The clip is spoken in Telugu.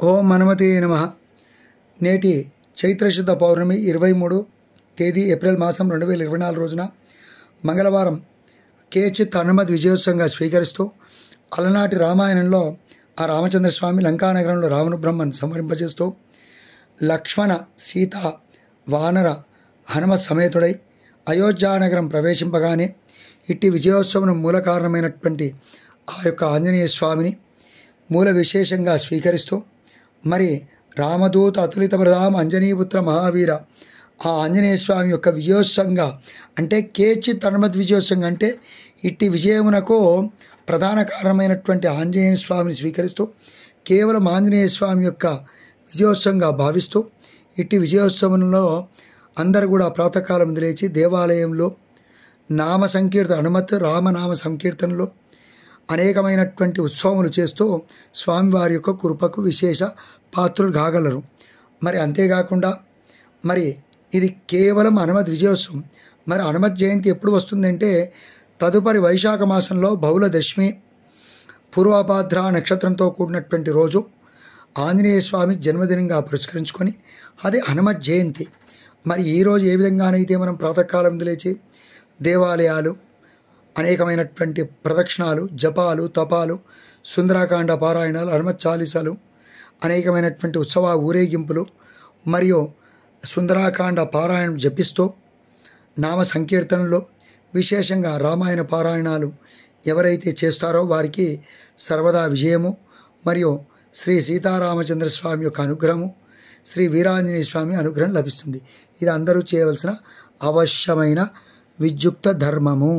ఓం హనుమతే నమః. నేటి చైత్రశుద్ధ పౌర్ణమి 23 తేదీ ఏప్రిల్ మాసం 2024 రోజున మంగళవారం కేచిత్ హనుమద్ విజయోత్సవంగా స్వీకరిస్తూ అలనాటి రామాయణంలో ఆ రామచంద్రస్వామి లంకానగరంలో రావణ బ్రహ్మను సంహరింపజేస్తూ లక్ష్మణ సీత వానర హనుమత్ సమేతుడై అయోధ్యానగరం ప్రవేశింపగానే ఇట్టి విజయోత్సవం మూల కారణమైనటువంటి ఆ యొక్క ఆంజనేయ స్వామిని మూల విశేషంగా స్వీకరిస్తూ మరి రామదూత అతులిత ప్రధామ అంజనీపుత్ర మహావీర ఆ ఆంజనేయ స్వామి యొక్క విజయోత్సవంగా అంటే కేచిత్ హనుమద్ విజయోత్సవంగా అంటే ఇట్టి విజయమునకు ప్రధాన కారణమైనటువంటి ఆంజనేయ స్వామిని స్వీకరిస్తూ కేవలం ఆంజనేయ స్వామి యొక్క విజయోత్సవంగా భావిస్తూ ఇట్టి విజయోత్సవంలో అందరూ కూడా ప్రాతకాలం లేచి దేవాలయంలో నామ సంకీర్తన హనుమత్ రామనామ సంకీర్తనలో అనేకమైనటువంటి ఉత్సవములు చేస్తూ స్వామివారి యొక్క కృపకు విశేష పాత్రులు కాగలరు. మరి అంతేకాకుండా మరి ఇది కేవలం హనుమద్ విజయోత్సవం. మరి హనుమత్ జయంతి ఎప్పుడు వస్తుందంటే తదుపరి వైశాఖ మాసంలో బహుళ దశమి పూర్వభాద్ర నక్షత్రంతో కూడినటువంటి రోజు ఆంజనేయ స్వామి జన్మదినంగా పురస్కరించుకొని అదే హనుమత్ జయంతి. మరి ఈరోజు ఏ విధంగానైతే మనం ప్రాతకాలం లేచి దేవాలయాలు అనేకమైనటువంటి ప్రదక్షిణాలు జపాలు తపాలు సుందరాకాండ పారాయణాలు హనుమత్ చాలీసాలు అనేకమైనటువంటి ఉత్సవ ఊరేగింపులు మరియు సుందరాకాండ పారాయణం జపిస్తూ నామ సంకీర్తనలో విశేషంగా రామాయణ పారాయణాలు ఎవరైతే చేస్తారో వారికి సర్వదా విజయము మరియు శ్రీ సీతారామచంద్ర స్వామి యొక్క అనుగ్రహము శ్రీ వీరాంజనేయ స్వామి అనుగ్రహం లభిస్తుంది. ఇది అందరూ చేయవలసిన అవశ్యమైన విద్యుక్త ధర్మము.